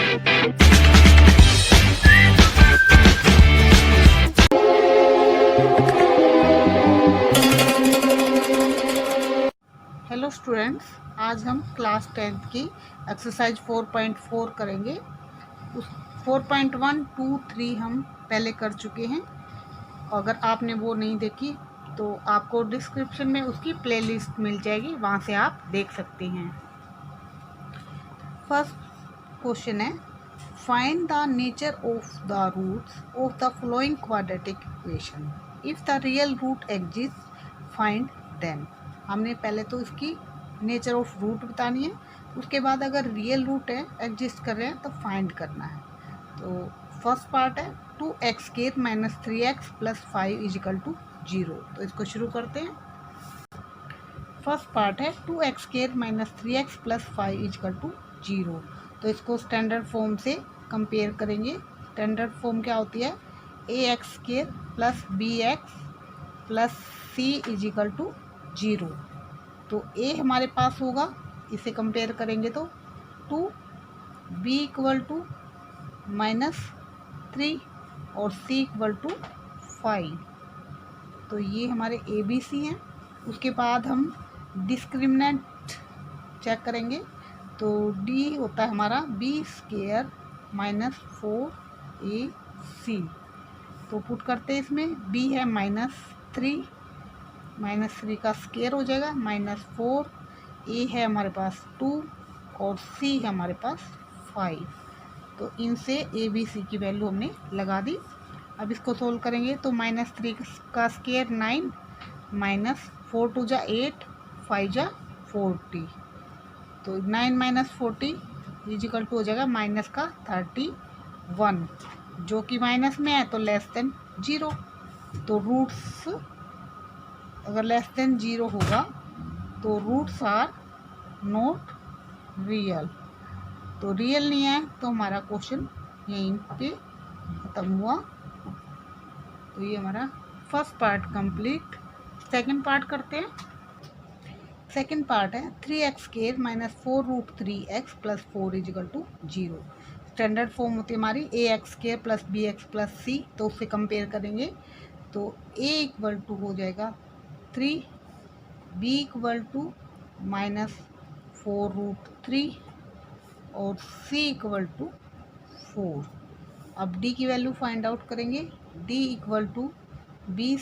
Hello students, आज हम class 10th की एक्सरसाइज 4.4 करेंगे। उस 4.1, 2, 3 हम पहले कर चुके हैं। अगर आपने वो नहीं देखी तो आपको डिस्क्रिप्शन में उसकी प्लेलिस्ट मिल जाएगी, वहाँ से आप देख सकते हैं। फर्स्ट क्वेश्चन है, find the nature of the roots of the following quadratic equation. If the real root exist find them. हमने पहले तो इसकी नेचर ऑफ रूट बतानी है, उसके बाद अगर रियल रूट है एग्जिस्ट कर रहे हैं तो फाइंड करना है। तो फर्स्ट पार्ट है 2x² - 3x + 5 = 0। तो इसको शुरू करते हैं। फर्स्ट पार्ट है 2x² - 3x + 5 = 0। तो इसको स्टैंडर्ड फॉर्म से कंपेयर करेंगे। स्टैंडर्ड फॉर्म क्या होती है? ax² + bx + c = 0। तो a हमारे पास होगा, इसे कंपेयर करेंगे तो 2, b = -3 और c = 5। तो ये हमारे a b c हैं। उसके बाद हम डिस्क्रिमिनेंट चेक करेंगे। तो d होता है हमारा b² - 4ac। तो पुट करते हैं इसमें, b है -3, -3 का स्क्वायर हो जाएगा -4, a है हमारे पास 2 और c है हमारे पास 5। तो इनसे a b c की वैल्यू हमने लगा दी। अब इसको सोल्व करेंगे तो -3 का स्क्वायर 9, -4 × 2 = 8, 5 × 40। तो 9 - 40 = हो जाएगा -31, जो कि माइनस में है तो लेस देन 0। तो रूट्स अगर लेस देन 0 होगा तो रूट्स आर नॉट रियल। तो रियल नहीं है तो हमारा क्वेश्चन यहीं पे ख़त्म हुआ। तो ये हमारा first part complete. Second part करते हैं। सेकंड पार्ट है 3x² - 4√3x + 4 = 0। स्टैंडर्ड फॉर्म होती है हमारी ax² + bx + c। तो उससे कंपेयर करेंगे तो a = हो जाएगा 3, b = -4√3 और c = 4। अब d की वैल्यू फाइंड आउट करेंगे। d = b² -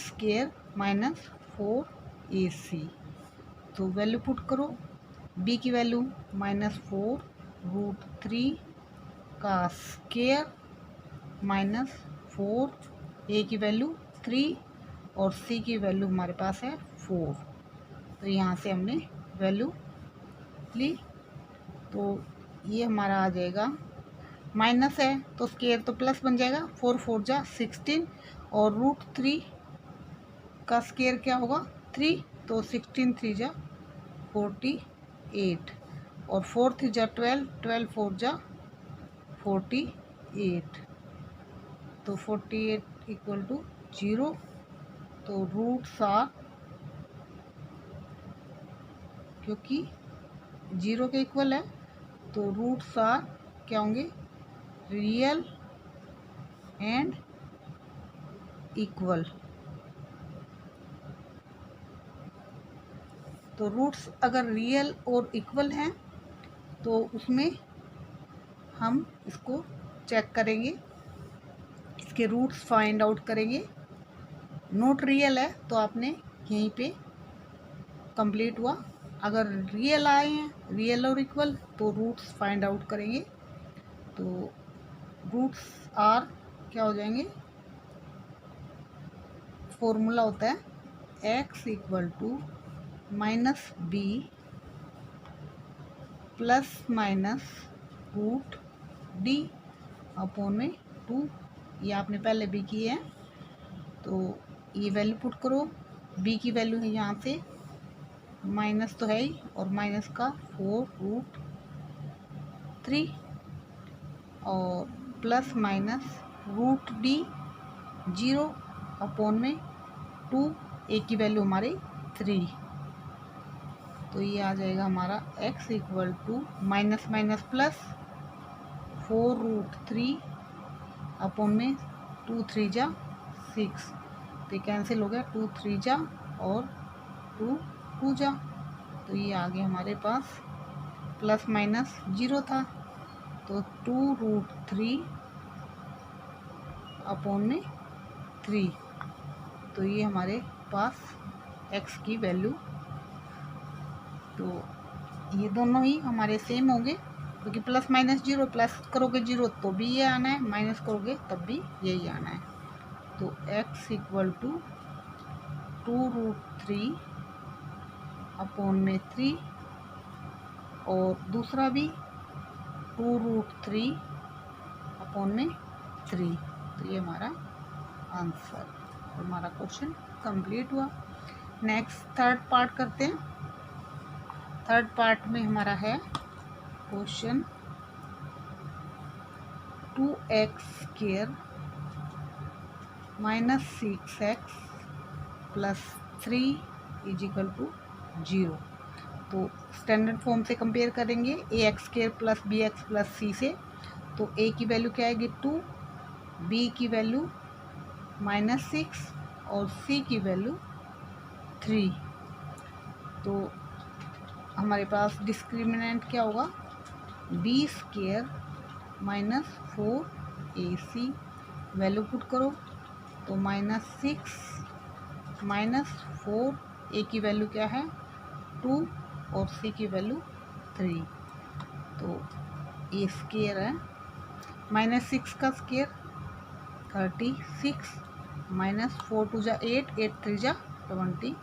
4ac। तो वैल्यू पुट करो। b की वैल्यू -4√3 का स्क्वायर -4, a की वैल्यू 3 और c की वैल्यू हमारे पास है 4। तो यहाँ से हमने वैल्यू ली। तो ये हमारा आ जाएगा, माइनस है तो स्क्वायर तो प्लस बन जाएगा, 4 4 = 16 और √3 का स्क्वायर क्या होगा 3, तो 16 3 = 48 और 4 3 = 12, 12 4 = 48। तो 48 = 0। तो रूट्स आर, क्योंकि 0 के इक्वल है तो रूट्स आर क्या होंगे? Real and equal. तो रूट्स अगर रियल और इक्वल हैं तो उसमें हम इसको चेक करेंगे, इसके रूट्स फाइंड आउट करेंगे। नॉट रियल है तो आपने यहीं पे कंप्लीट हुआ। अगर रियल आए हैं, रियल और इक्वल, तो रूट्स फाइंड आउट करेंगे। तो रूट्स आर क्या हो जाएंगे? फॉर्मूला होता है x = -b ±√d/2। ये आपने पहले भी किए हैं। तो ये वैल्यू पुट करो। b की वैल्यू है यहाँ से, माइनस तो है ही और माइनस का 4√3 और ±√d 0/2। a की वैल्यू हमारी 3। तो ये आ जाएगा हमारा x = -+ 4√3 अपॉन में 2 3 जा 6, तो ये कैंसिल हो गया, 2 3 जा और 2 2 जा, तो ये आ गया हमारे पास प्लस माइनस 0 था, तो 2√3 अपॉन में 3, तो ये हमारे पास x की वैल्यू, तो ये दोनों ही हमारे सेम होंगे क्योंकि प्लस माइनस 0, प्लस करोगे 0 तो भी ये आना है, माइनस करोगे तब भी यही आना है, तो x इक्वल टू 2√3 अपॉन में 3 और दूसरा भी 2√3 अपॉन में 3, तो ये हमारा आंसर, हमारा क्वेश्चन कंप्लीट हुआ। नेक्स्ट थर्ड पार्ट करते हैं। थर्ड पार्ट में हमारा है question 2x² minus 6x plus 3 equal to 0, तो स्टैंडर्ड फॉर्म से कंपेयर करेंगे ax² plus bx plus c से, तो a की वैल्यू क्या आएगी 2, b की वैल्यू -6 और c की वैल्यू 3, तो हमारे पास डिस्क्रिमिनेंट क्या होगा b² minus 4ac, value put करो तो -6 माइनस 4, a की वैल्यू क्या है 2 और c की वैल्यू 3, तो ये स्क्वायर है, -6 का स्क्वायर 36 माइनस 4 2 जा 8, 8 3 जा 24,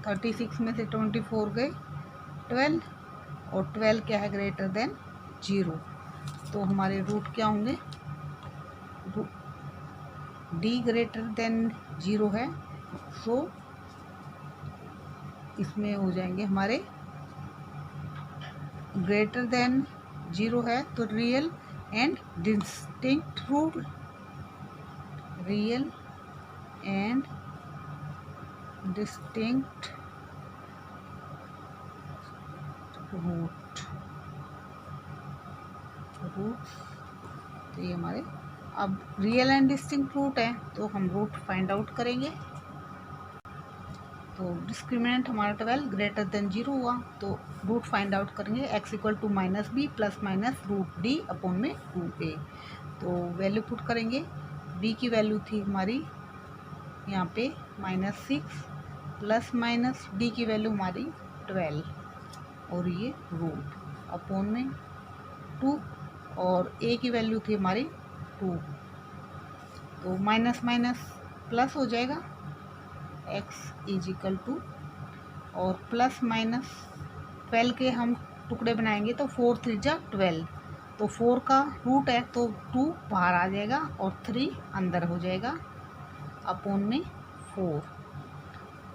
36 में से 24 गए 12 और 12 क्या है ग्रेटर देन 0, तो हमारे रूट क्या होंगे, d ग्रेटर देन 0 है, सो इसमें हो जाएंगे हमारे ग्रेटर देन 0 है तो real and distinct root, real and distinct root, तो ये हमारे, अब रियल एंड डिस्टिंक्ट रूट है तो हम रूट फाइंड आउट करेंगे, तो डिस्क्रिमिनेंट हमारा 12 ग्रेटर देन 0 हुआ, तो रूट फाइंड आउट करेंगे x equal to -b plus minus √d upon में 2a, तो वैल्यू पुट करेंगे, b की वैल्यू थी हमारी यहाँ पे -6 प्लस माइनस d की वैल्यू हमारी 12 और ये रूट अपॉन में 2 और a की वैल्यू थी हमारी 2, तो माइनस माइनस प्लस हो जाएगा x इजिकल टू, और प्लस माइनस 12 के हम टुकड़े बनाएंगे तो 4 3 जा 12, तो 4 का रूट है तो 2 बाहर आ जाएगा और 3 अंदर हो जाएगा अपॉन में 4,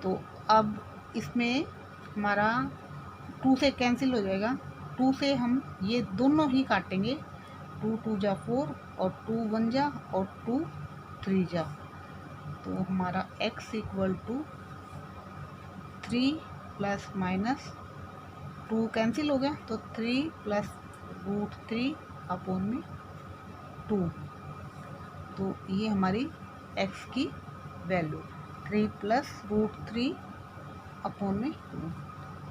तो अब इसमें हमारा 2 से कैंसिल हो जाएगा, 2 से हम ये दोनों ही काटेंगे, 2 2 जा 4 और 2 1 जा और 2 3 जा, तो हमारा x equal to 3 plus minus 2 cancel हो गया तो 3 प्लस √3 अपॉन में 2, तो ये हमारी x की वैल्यू 3 प्लस √3 अपॉन में 2,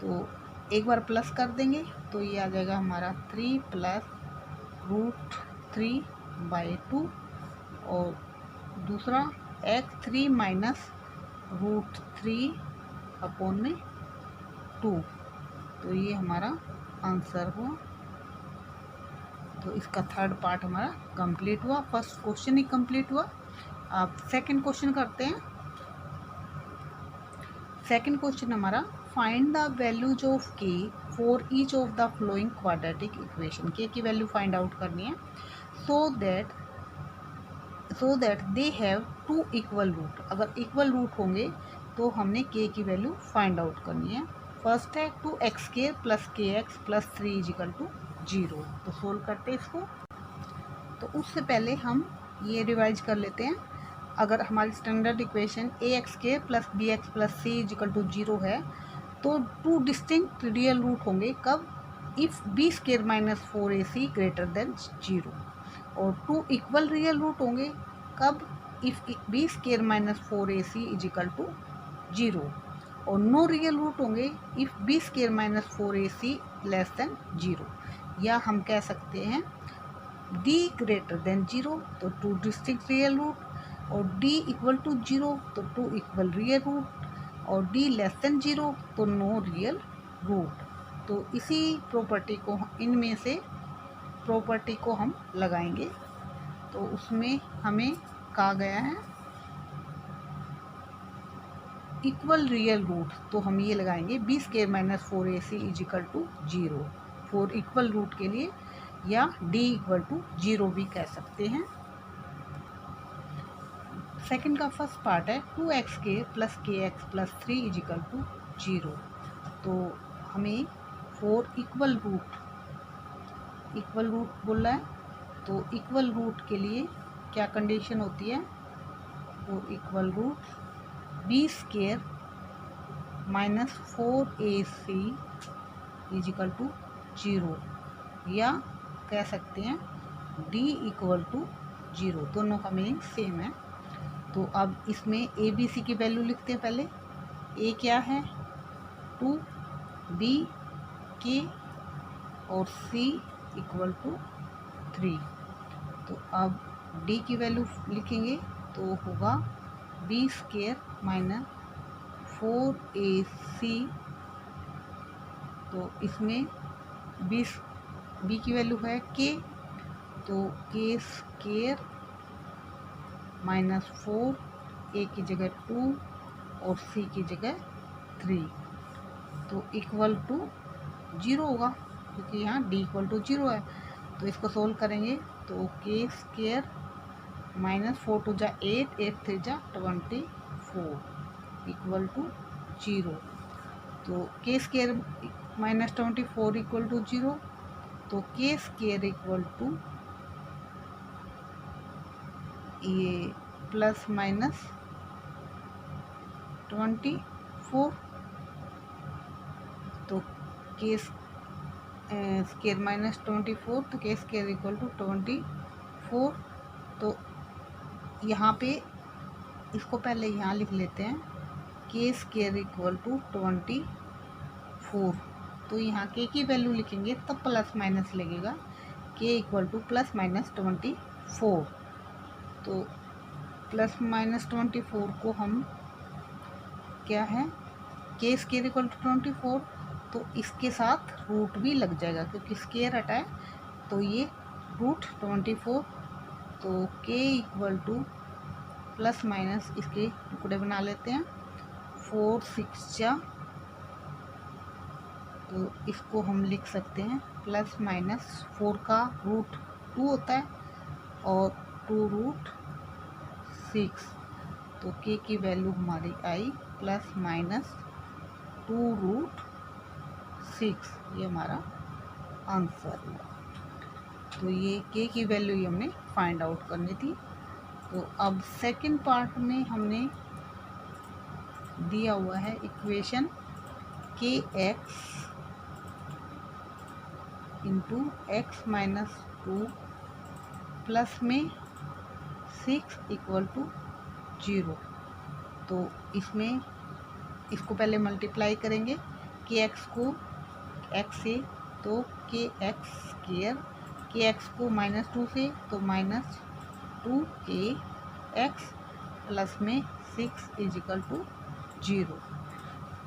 तो एक बार प्लस कर देंगे तो ये आ जाएगा हमारा 3 प्लस √3/2 और दूसरा x3 माइनस √3 अपॉन में 2, तो ये हमारा आंसर हुआ, तो इसका थर्ड पार्ट हमारा कंप्लीट हुआ, फर्स्ट क्वेश्चन ही कंप्लीट हुआ। अब सेकंड क्वेश्चन करते हैं। सेकंड क्वेश्चन हमारा find the values of k for each of the following quadratic equation, k की वैल्यू फाइंड आउट करनी है so that they have 2 equal root, अगर इक्वल रूट होंगे तो हमने k की वैल्यू फाइंड आउट करनी है। फर्स्ट है 2x² plus kx plus 3 equal to 0, तो सोल्व करते हैं इसको, तो उससे पहले हम ये रिवाइज कर लेते हैं। अगर हमारी standard equation ax² plus bx plus c equal to 0 है तो 2 डिस्टिंक्ट रियल रूट होंगे, कब, if b square minus 4ac greater than 0। और 2 इक्वल रियल रूट होंगे कब? If b square minus 4ac is equal to 0। और नो रियल रूट होंगे if b square minus 4ac less than 0। या हम कह सकते हैं d ग्रेटर देन 0 तो 2 डिस्टिंक्ट रियल रूट, और d इक्वल टू 0 तो 2 इक्वल रियल रूट, और d लेस देन 0 तो नो रियल रूट। तो इसी प्रॉपर्टी को, इनमें से प्रॉपर्टी को हम लगाएंगे। तो उसमें हमें कहा गया है इक्वल रियल रूट, तो हम ये लगाएंगे b square minus 4ac is equal to 0 for equal root के लिए, या d इक्वल टू 0 भी कह सकते हैं। सेकंड का फर्स्ट पार्ट है 2xk plus kx plus 3 is equal to 0। तो हमें फॉर इक्वल रूट बोला है, तो इक्वल रूट के लिए क्या कंडीशन होती है? For equal root b square minus 4ac is equal to 0, या कह सकते हैं d इक्वल टू 0। दोनों का मीनिंग सेम है। तो अब इसमें ए बी सी की वैल्यू लिखते हैं। पहले ए क्या है 2, बी के, और सी इक्वल टू 3। तो अब डी की वैल्यू लिखेंगे तो होगा बी स्केयर माइनस 4ac। तो इसमें बी की वैल्यू है के, तो के स्केयर माइनस 4, ए की जगह 2 और सी की जगह 3, तो इक्वल टू 0 होगा, क्योंकि यहाँ डी इक्वल टू 0 है। तो इसको सोल्व करेंगे तो के स्केयर माइनस 4 टू जा 8, 8 3 जा 24 इक्वल टू 0। तो के स्केयर माइनस 24 इक्वल टू 0, तो के स्केयर इक्वल टू ये प्लस माइनस 24। तो के स्केयर माइनस 24, तो के स्केयर इक्वल टू 24। तो यहाँ पे इसको पहले यहाँ लिख लेते हैं के स्केयर इक्वल टू 24। तो यहाँ के की वैल्यू लिखेंगे तब प्लस माइनस लगेगा, के इक्वल टू प्लस माइनस 24। तो प्लस माइनस 24 को हम क्या है के स्केयर इक्वल टू 24, तो इसके साथ रूट भी लग जाएगा क्योंकि स्केयर हटा है, तो ये रूट 24। तो के इक्वल टू प्लस माइनस इसके टुकड़े बना लेते हैं 4 6 जा, तो इसको हम लिख सकते हैं प्लस माइनस 4 का रूट 2 होता है और 2 रूट 6। तो के की वैल्यू हमारी आई प्लस माइनस 2 रूट 6, ये हमारा आंसर हुआ। तो ये के की वैल्यू ही हमने फाइंड आउट करनी थी। तो अब सेकंड पार्ट में हमने दिया हुआ है इक्वेशन के x into x minus 2 plus में 6 इक्वल टू 0। तो इसमें इसको पहले मल्टीप्लाई करेंगे के एक्स को एक्स से, तो के एक्स स्केयर, के एक्स को माइनस 2 से तो माइनस 2 के एक्स प्लस में 6 इज इक्वल टू 0।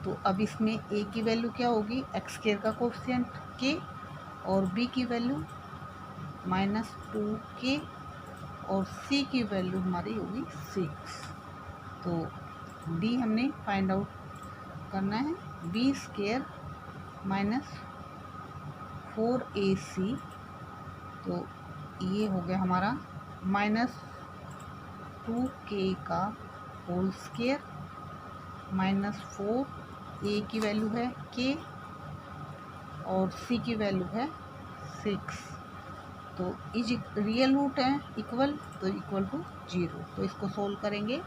तो अब इसमें ए की वैल्यू क्या होगी एक्स स्केयर का कोफिशिएंट के, और बी की वैल्यू माइनस 2 के, और सी की वैल्यू हमारी होगी 6। तो डी हमने फाइंड आउट करना है बी स्केयर माइनस 4ac। तो ये हो गया हमारा माइनस 2k का होल स्केयर माइनस 4, ए की वैल्यू है के और सी की वैल्यू है 6। तो इज रियल रूट है इक्वल, तो इक्वल टू 0। तो इसको सोल्व करेंगे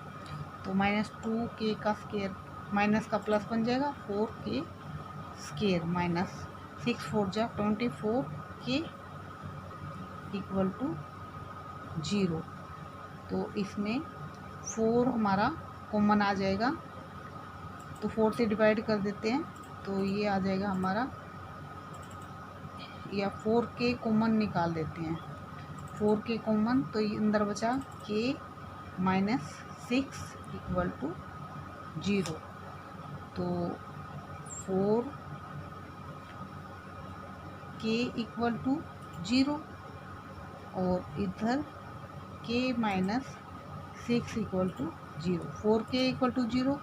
तो माइनस 2k का स्केयर माइनस का प्लस बन जाएगा 4k स्केयर माइनस 6 4 जा 24 के इक्वल टू 0। तो इसमें 4 हमारा कॉमन आ जाएगा, तो 4 से डिवाइड कर देते हैं, तो ये आ जाएगा हमारा, या 4 के कॉमन निकाल देते हैं, 4 के कॉमन, तो ये अंदर बचा k -6 इक्वल टू 0। तो 4 k इक्वल टू 0 और इधर k -6 equal to 0। 4k equal to 0,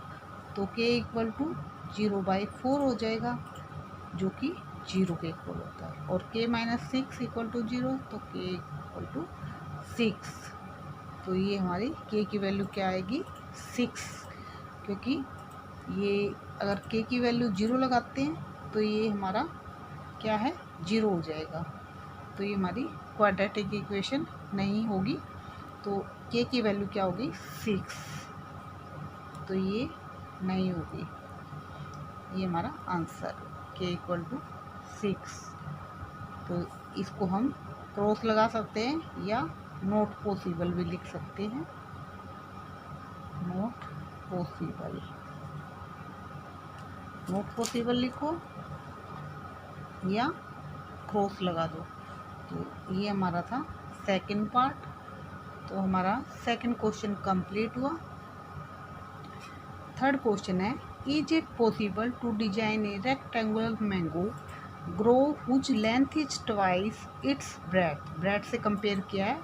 तो k इक्वल टू 0/4 हो जाएगा, जो कि 0 के इक्वल होता है। और k -6 इक्वल टू 0, तो k इक्वल टू 6। तो ये हमारी k की वैल्यू क्या आएगी, 6, क्योंकि ये अगर k की वैल्यू 0 लगाते हैं तो ये हमारा क्या है, 0 हो जाएगा। तो ये हमारी क्वाड्रेटिक इक्वेशन नहीं होगी, तो k की वैल्यू क्या होगी, 6, तो ये नहीं होगी। ये हमारा आंसर k इक्वल टू 6। तो इसको हम क्रॉस लगा सकते हैं या नॉट पॉसिबल भी लिख सकते हैं, नॉट पॉसिबल, नॉट पॉसिबल लिखो या क्रॉस लगा दो। तो ये हमारा था सेकंड पार्ट। तो हमारा सेकंड क्वेश्चन कंप्लीट हुआ। थर्ड क्वेश्चन है, is it possible to design a rectangular mango grove whose length is twice its breadth. Breadth से कंपेयर किया है,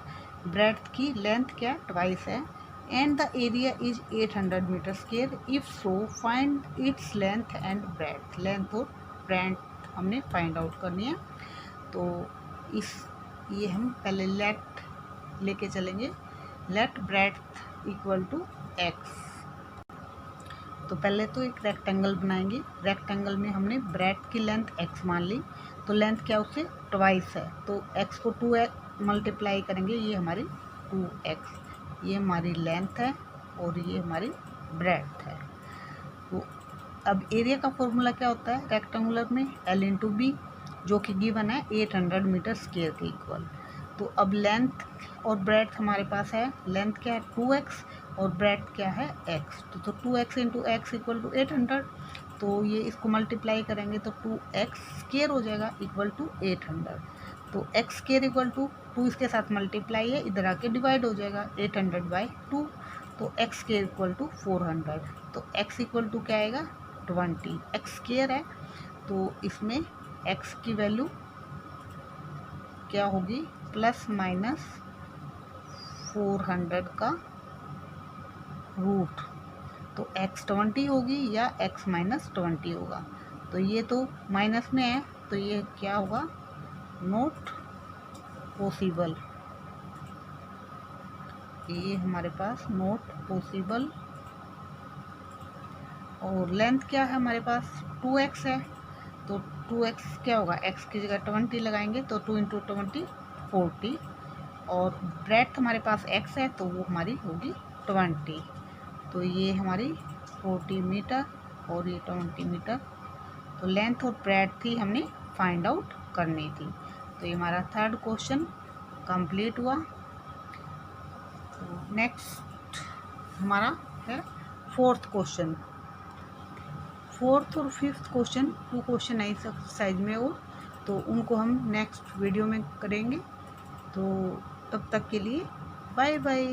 ब्रेथ की लेंथ क्या है, ट्वाइस है, and the area is 800 metre square, if so find its length and breadth. Length और breadth हमने find out करनी है। तो ये हम पहले लेट लेके चलेंगे, let breadth equal to x। तो पहले तो एक रेक्टेंगल बनाएंगे, रेक्टेंगल में हमने ब्रेथ की लेंथ x मान ली, तो लेंथ क्या उससे ट्वाइस है, तो x को 2x मल्टीप्लाई करेंगे, ये हमारी 2x, ये हमारी लेंथ है और ये हमारी ब्रेथ है। तो अब एरिया का फॉर्मूला क्या होता है रेक्टेंगुलर में, l/b, जो कि गिवन है 800 मीटर स्क्वायर के इक्वल। तो अब लेंथ और ब्रेथ हमारे पास है, लेंथ क्या है 2x और ब्रेथ क्या है x, तो 2x into x equal to 800। तो ये इसको मल्टीप्लाई करेंगे तो 2x स्क्वायर हो जाएगा इक्वल टू 800। तो x स्क्वायर इक्वल टू 2 इसके साथ मल्टीप्लाई है, इधर आके डिवाइड हो जाएगा 800/2, तो x स्क्वायर इक्वल टू 400। तो x इक्वल टू क्या आएगा 20, x स्क्वायर है, तो इसमें x की वैल्यू क्या होगी, प्लस माइनस 400 का रूट, तो x 20 होगी या x -20 होगा। तो ये तो माइनस में है, तो ये क्या होगा, नॉट पॉसिबल, ये हमारे पास नॉट पॉसिबल। और लेंथ क्या है हमारे पास 2x है, तो 2x क्या होगा, x की जगह 20 लगाएंगे, तो 2 इंटू 20 40, और ब्रेथ हमारे पास x है, तो वो हमारी होगी 20, तो ये हमारी 40 मीटर और ये 20 मीटर। तो लेंथ और ब्रेथ ही हमने फाइंड आउट करनी थी। तो ये हमारा थर्ड क्वेश्चन कंप्लीट हुआ। तो नेक्स्ट हमारा है फोर्थ क्वेश्चन। फोर्थ और फिफ्थ क्वेश्चन 2 क्वेश्चन है इस एक्सरसाइज में, और तो उनको हम नेक्स्ट वीडियो में करेंगे। तो तब तक के लिए बाय बाय।